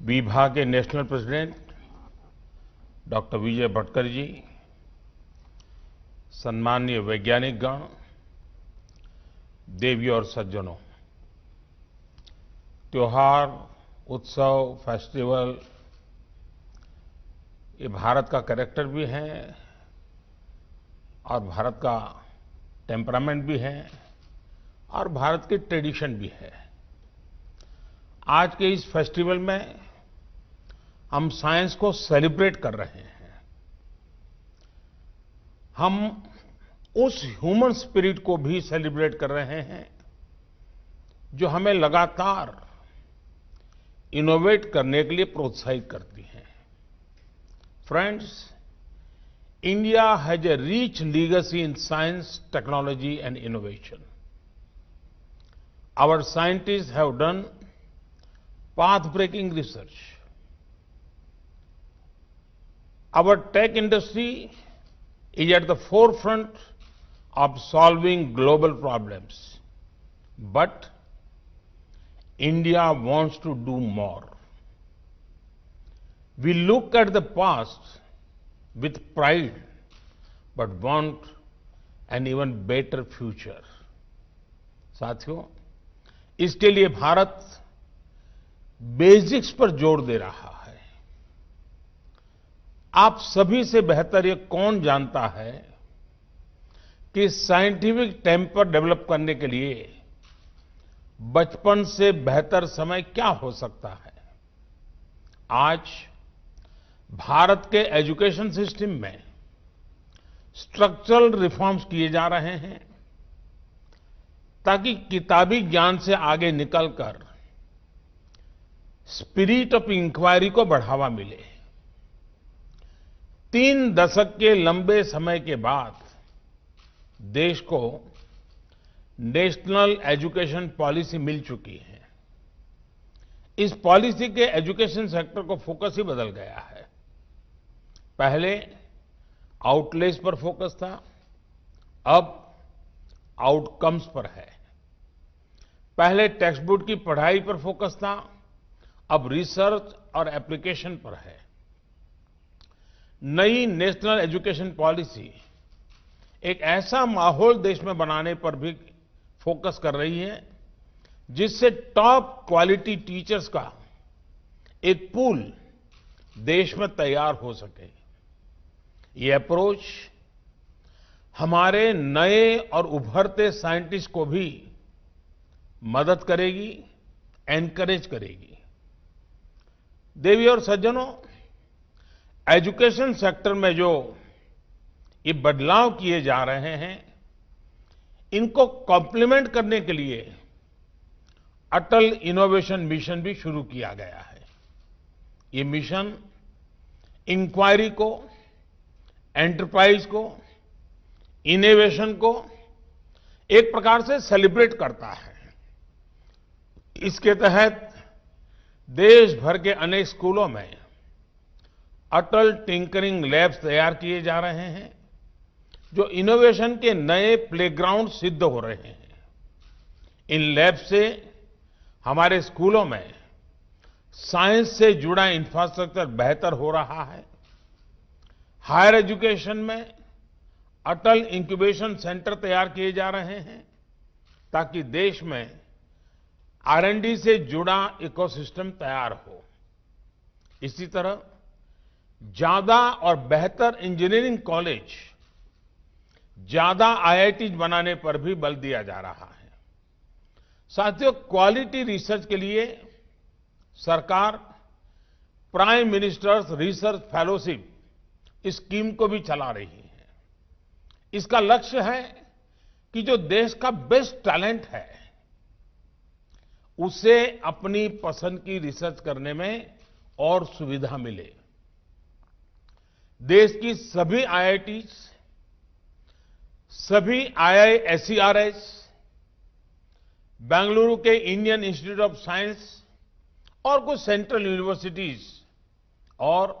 विभा के national president doctor Vijay Bhatkar जी, सम्माननीय वैज्ञानिक गण, देवियों और सज्जनों, त्योहार, उत्सव, फेस्टिवल ये भारत का कैरेक्टर भी है और भारत का टेम्परामेंट भी है और भारत की ट्रेडिशन भी है। आज के इस फेस्टिवल में हम साइंस को सेलिब्रेट कर रहे हैं। हम उस ह्यूमन स्पिरिट को भी सेलिब्रेट कर रहे हैं जो हमें लगातार इनोवेट करने के लिए प्रोत्साहित करती है। Friends, India has a rich legacy in science, technology and innovation. Our scientists have done path-breaking research. Our tech industry is at the forefront of solving global problems. But India wants to do more. We look at the past with pride, but want an even better future. साथियों, इसके लिए Bharat basics पर जोर दे रहा है। आप सभी से बेहतर ये कौन जानता है कि साइंटिफिक टेम्पर डेवलप करने के लिए बचपन से बेहतर समय क्या हो सकता है। आज भारत के एजुकेशन सिस्टम में स्ट्रक्चरल रिफॉर्म्स किए जा रहे हैं ताकि किताबी ज्ञान से आगे निकलकर स्पिरिट ऑफ इंक्वायरी को बढ़ावा मिले। 3 दशक के लंबे समय के बाद देश को नेशनल एजुकेशन पॉलिसी मिल चुकी है। इस पॉलिसी के एजुकेशन सेक्टर को फोकस ही बदल गया है। पहले आउटलेस पर फोकस था, अब आउटकम्स पर है। पहले टेक्स्ट बुक की पढ़ाई पर फोकस था, अब रिसर्च और एप्लीकेशन पर है। नई नेशनल एजुकेशन पॉलिसी एक ऐसा माहौल देश में बनाने पर भी फोकस कर रही है जिससे टॉप क्वालिटी टीचर्स का एक पूल देश में तैयार हो सके। ये अप्रोच हमारे नए और उभरते साइंटिस्ट को भी मदद करेगी, एनकरेज करेगी। देवियों और सज्जनों, एजुकेशन सेक्टर में जो ये बदलाव किए जा रहे हैं, इनको कॉम्प्लीमेंट करने के लिए अटल इनोवेशन मिशन भी शुरू किया गया है। ये मिशन इंक्वायरी को, एंटरप्राइज को, इनोवेशन को एक प्रकार से सेलिब्रेट करता है। इसके तहत देश भर के अनेक स्कूलों में अटल टिंकरिंग लैब्स तैयार किए जा रहे हैं जो इनोवेशन के नए प्लेग्राउंड सिद्ध हो रहे हैं। इन लैब से हमारे स्कूलों में साइंस से जुड़ा इंफ्रास्ट्रक्चर बेहतर हो रहा है। हायर एजुकेशन में अटल इंक्यूबेशन सेंटर तैयार किए जा रहे हैं ताकि देश में R&D से जुड़ा इकोसिस्टम तैयार हो। इसी तरह ज्यादा और बेहतर इंजीनियरिंग कॉलेज, ज्यादा IITs बनाने पर भी बल दिया जा रहा है। साथियों, क्वालिटी रिसर्च के लिए सरकार प्राइम मिनिस्टर्स रिसर्च फेलोशिप इस स्कीम को भी चला रही है। इसका लक्ष्य है कि जो देश का बेस्ट टैलेंट है उसे अपनी पसंद की रिसर्च करने में और सुविधा मिले। देश की सभी IITs, सभी IISERs, बेंगलुरु के इंडियन इंस्टीट्यूट ऑफ साइंस और कुछ सेंट्रल यूनिवर्सिटीज और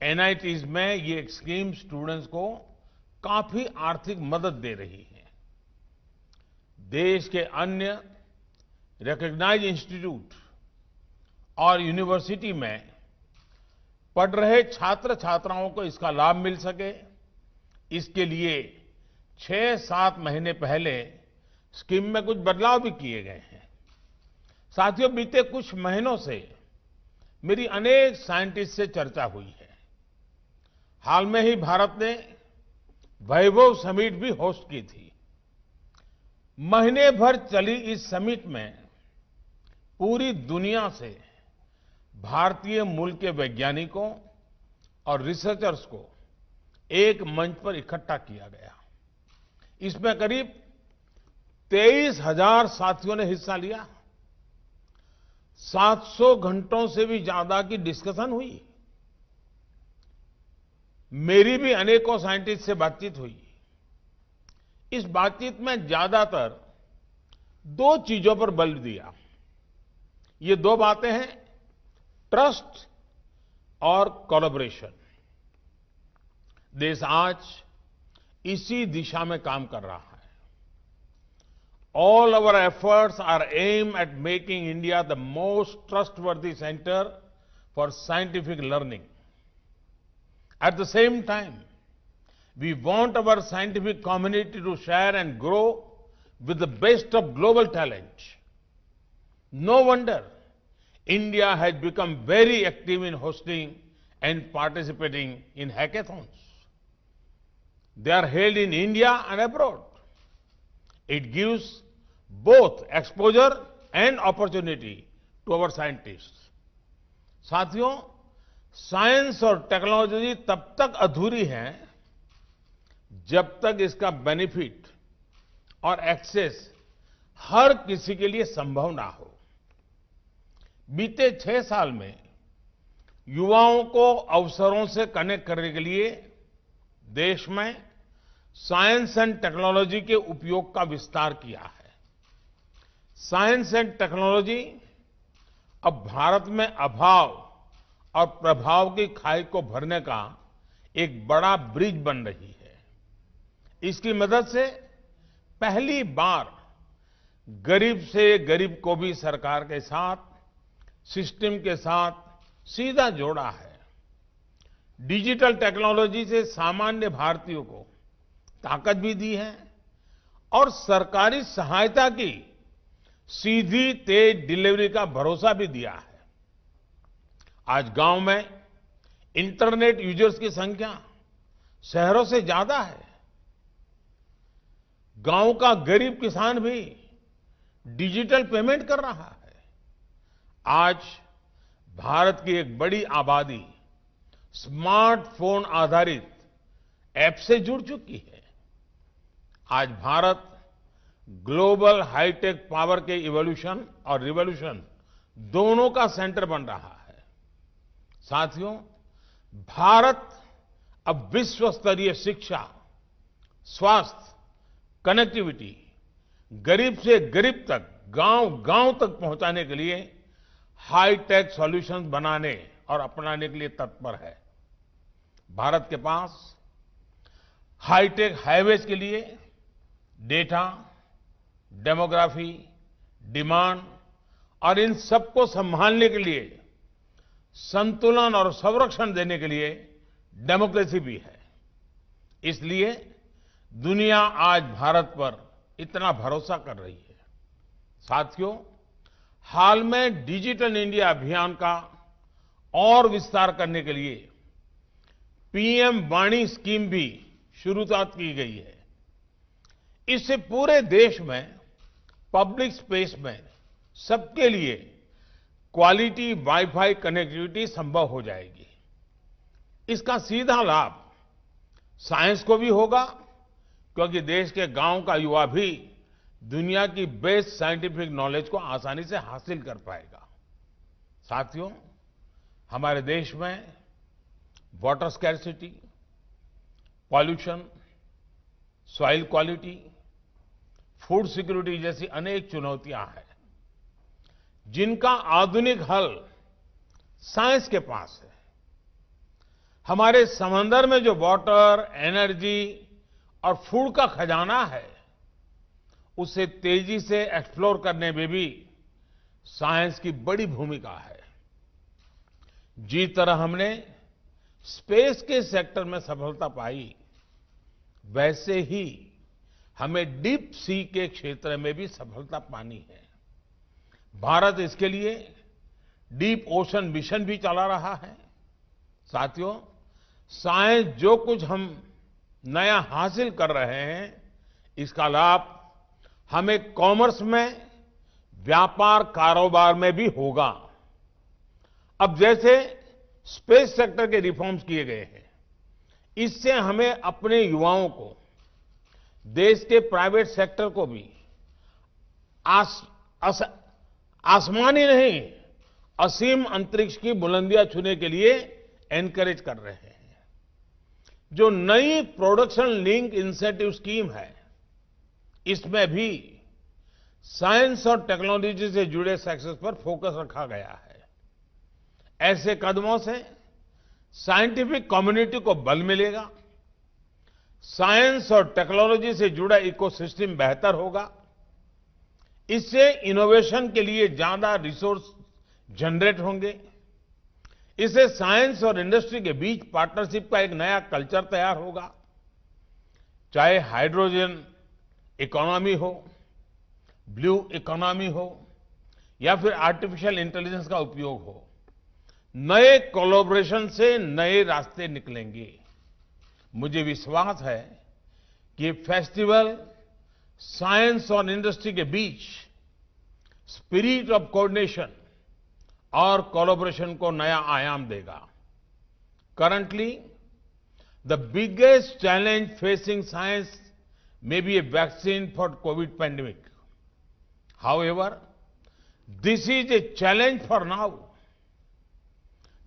NITs में ये स्कीम स्टूडेंट्स को काफी आर्थिक मदद दे रही है। देश के अन्य रिकॉग्नाइज्ड इंस्टीट्यूट और यूनिवर्सिटी में पढ़ रहे छात्र छात्राओं को इसका लाभ मिल सके, इसके लिए 6-7 महीने पहले स्कीम में कुछ बदलाव भी किए गए हैं। साथियों, बीते कुछ महीनों से मेरी अनेक साइंटिस्ट से चर्चा हुई है। हाल में ही भारत ने वैभव समिट भी होस्ट की थी। महीने भर चली इस समिट में पूरी दुनिया से भारतीय मूल के वैज्ञानिकों और रिसर्चर्स को एक मंच पर इकट्ठा किया गया। इसमें करीब 23,000 साथियों ने हिस्सा लिया। 700 घंटों से भी ज्यादा की डिस्कशन हुई। मेरी भी अनेकों साइंटिस्ट से बातचीत हुई। इस बातचीत में ज्यादातर 2 चीजों पर बल दिया। ये 2 बातें हैं, ट्रस्ट और कोलैबोरेशन। देश आज इसी दिशा में काम कर रहा है। All our efforts are aimed at making India the most trustworthy center for scientific learning. At the same time, we want our scientific community to share and grow with the best of global talent. No wonder India has become very active in hosting and participating in hackathons. They are held in India and abroad. It gives both exposure and opportunity to our scientists. साथियों, science और technology तब तक अधूरी है जब तक इसका benefit और एक्सेस हर किसी के लिए संभव ना हो। बीते 6 साल में युवाओं को अवसरों से कनेक्ट करने के लिए देश में साइंस एंड टेक्नोलॉजी के उपयोग का विस्तार किया है। साइंस एंड टेक्नोलॉजी अब भारत में अभाव और प्रभाव की खाई को भरने का एक बड़ा ब्रिज बन रही है। इसकी मदद से पहली बार गरीब से गरीब को भी सरकार के साथ, सिस्टम के साथ सीधा जोड़ा है। डिजिटल टेक्नोलॉजी से सामान्य भारतीयों को ताकत भी दी है और सरकारी सहायता की सीधी तेज डिलीवरी का भरोसा भी दिया है। आज गांव में इंटरनेट यूजर्स की संख्या शहरों से ज्यादा है। गांव का गरीब किसान भी डिजिटल पेमेंट कर रहा है। आज भारत की एक बड़ी आबादी स्मार्टफोन आधारित ऐप से जुड़ चुकी है। आज भारत ग्लोबल हाईटेक पावर के इवोल्यूशन और रिवोल्यूशन दोनों का सेंटर बन रहा है। साथियों, भारत अब विश्व स्तरीय शिक्षा, स्वास्थ्य, कनेक्टिविटी, गरीब से गरीब तक, गांव-गांव तक पहुंचाने के लिए हाईटेक सॉल्यूशंस बनाने और अपनाने के लिए तत्पर है। भारत के पास हाईटेक हाईवेज के लिए डेटा, डेमोग्राफी, डिमांड और इन सबको संभालने के लिए संतुलन और संरक्षण देने के लिए डेमोक्रेसी भी है। इसलिए दुनिया आज भारत पर इतना भरोसा कर रही है। साथियों, हाल में डिजिटल इंडिया अभियान का और विस्तार करने के लिए पीएम वाणी स्कीम भी शुरुआत की गई है। इससे पूरे देश में पब्लिक स्पेस में सबके लिए क्वालिटी वाईफाई कनेक्टिविटी संभव हो जाएगी। इसका सीधा लाभ साइंस को भी होगा, क्योंकि देश के गांव का युवा भी दुनिया की बेस्ट साइंटिफिक नॉलेज को आसानी से हासिल कर पाएगा। साथियों, हमारे देश में water scarcity, pollution, soil quality, food security जैसी अनेक चुनौतियां हैं, जिनका आधुनिक हल साइंस के पास है। हमारे समंदर में जो वाटर, एनर्जी और फूड का खजाना है, उसे तेजी से एक्सप्लोर करने में भी साइंस की बड़ी भूमिका है। जिस तरह हमने स्पेस के सेक्टर में सफलता पाई, वैसे ही हमें डीप सी के क्षेत्र में भी सफलता पानी है। भारत इसके लिए डीप ओशन मिशन भी चला रहा है। साथियों, साइंस जो कुछ हम नया हासिल कर रहे हैं, इसका लाभ हमें कॉमर्स में, व्यापार कारोबार में भी होगा। अब जैसे स्पेस सेक्टर के रिफॉर्म्स किए गए हैं, इससे हमें अपने युवाओं को, देश के प्राइवेट सेक्टर को भी आसमानी नहीं, असीम अंतरिक्ष की बुलंदियां छूने के लिए एनकरेज कर रहे हैं। जो नई प्रोडक्शन लिंक इंसेंटिव स्कीम है, इसमें भी साइंस और टेक्नोलॉजी से जुड़े सेक्टर्स पर फोकस रखा गया है। ऐसे कदमों से साइंटिफिक कम्युनिटी को बल मिलेगा, साइंस और टेक्नोलॉजी से जुड़ा इकोसिस्टम बेहतर होगा। इससे इनोवेशन के लिए ज्यादा रिसोर्स जनरेट होंगे। इससे साइंस और इंडस्ट्री के बीच पार्टनरशिप का एक नया कल्चर तैयार होगा। चाहे हाइड्रोजन इकोनॉमी हो, ब्लू इकोनॉमी हो, या फिर आर्टिफिशियल इंटेलिजेंस का उपयोग हो, नए कोलैबोरेशन से नए रास्ते निकलेंगे। मुझे विश्वास है कि ये फेस्टिवल साइंस और इंडस्ट्री के बीच स्पिरिट ऑफ कोऑर्डिनेशन और कोलैबोरेशन को नया आयाम देगा। Currently the biggest challenge facing science may be a vaccine for COVID pandemic. However, this is a challenge for now.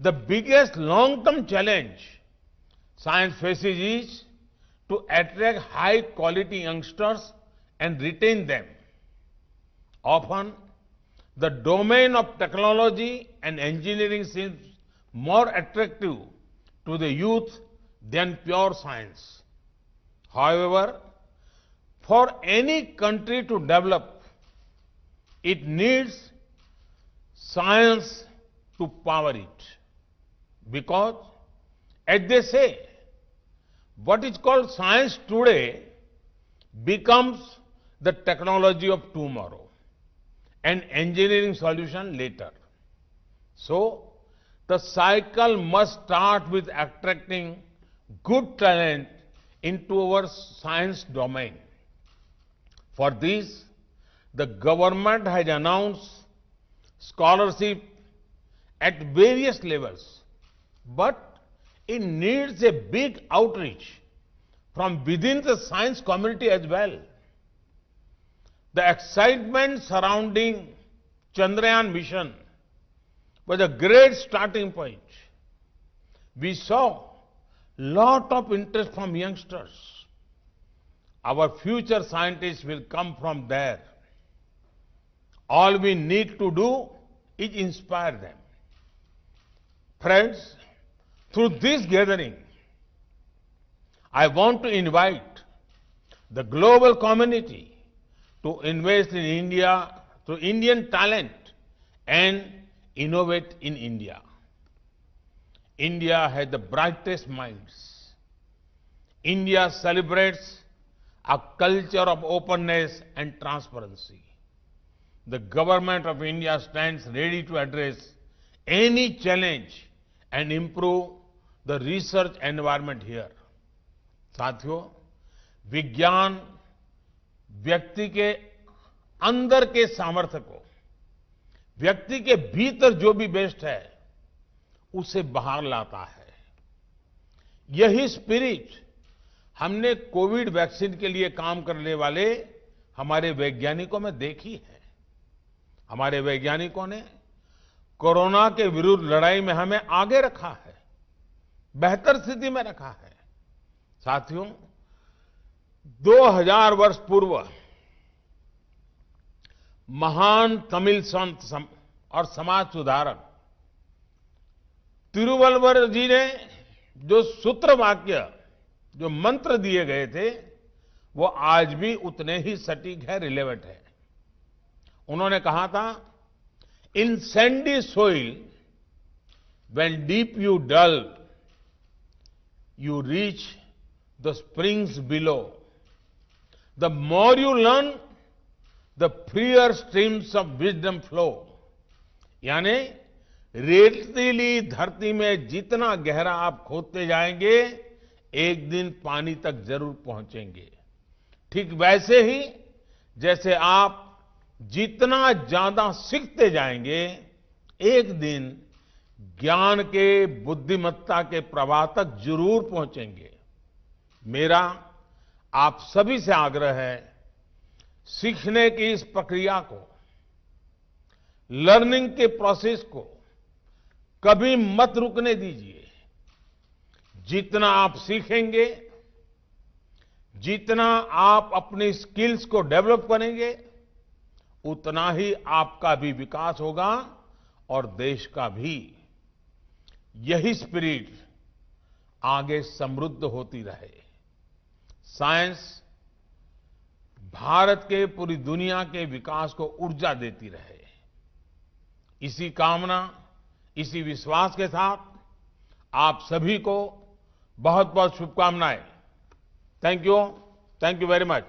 The biggest long-term challenge science faces is to attract high-quality youngsters and retain them. Often, the domain of technology and engineering seems more attractive to the youth than pure science. However, for any country to develop, it needs science to power it. Because, as they say, what is called science today becomes the technology of tomorrow and engineering solution later. So, the cycle must start with attracting good talent into our science domain. For this, the government has announced scholarship at various levels, but it needs a big outreach from within the science community as well. The excitement surrounding Chandrayaan mission was a great starting point. We saw lot of interest from youngsters. Our future scientists will come from there. All we need to do is inspire them. Friends, through this gathering, I want to invite the global community to invest in India, through Indian talent, and innovate in India. India has the brightest minds. India celebrates a culture of openness and transparency. The government of India stands ready to address any challenge and improve the research environment here. साथियों, विज्ञान व्यक्ति के अंदर के सामर्थ्य को, व्यक्ति के भीतर जो भी बेस्ट है, उसे बाहर लाता है। यही स्पिरिट हमने कोविड वैक्सीन के लिए काम करने वाले हमारे वैज्ञानिकों में देखी है। हमारे वैज्ञानिकों ने कोरोना के विरुद्ध लड़ाई में हमें आगे रखा है, बेहतर स्थिति में रखा है। साथियों, 2000 वर्ष पूर्व महान तमिल संत और समाज सुधारक तिरुवल्लुवर जी ने जो सूत्र वाक्य, जो मंत्र दिए गए थे, वो आज भी उतने ही सटीक है, रिलेवेंट है। उन्होंने कहा था, इन Sandy soil When deep you delve, you reach the springs below. The more you learn, the freer streams of wisdom flow. यानी रेतीली धरती में जितना गहरा आप खोदते जाएंगे, एक दिन पानी तक जरूर पहुंचेंगे। ठीक वैसे ही जैसे आप जितना ज्यादा सीखते जाएंगे, एक दिन ज्ञान के, बुद्धिमत्ता के प्रवाह तक जरूर पहुंचेंगे। मेरा आप सभी से आग्रह है, सीखने की इस प्रक्रिया को, लर्निंग के प्रोसेस को कभी मत रुकने दीजिए। जितना आप सीखेंगे, जितना आप अपनी स्किल्स को डेवलप करेंगे, उतना ही आपका भी विकास होगा और देश का भी। यही स्पिरिट आगे समृद्ध होती रहे। साइंस भारत के, पूरी दुनिया के विकास को ऊर्जा देती रहे। इसी कामना, इसी विश्वास के साथ आप सभी को बहुत बहुत शुभकामनाएं। Thank you very much.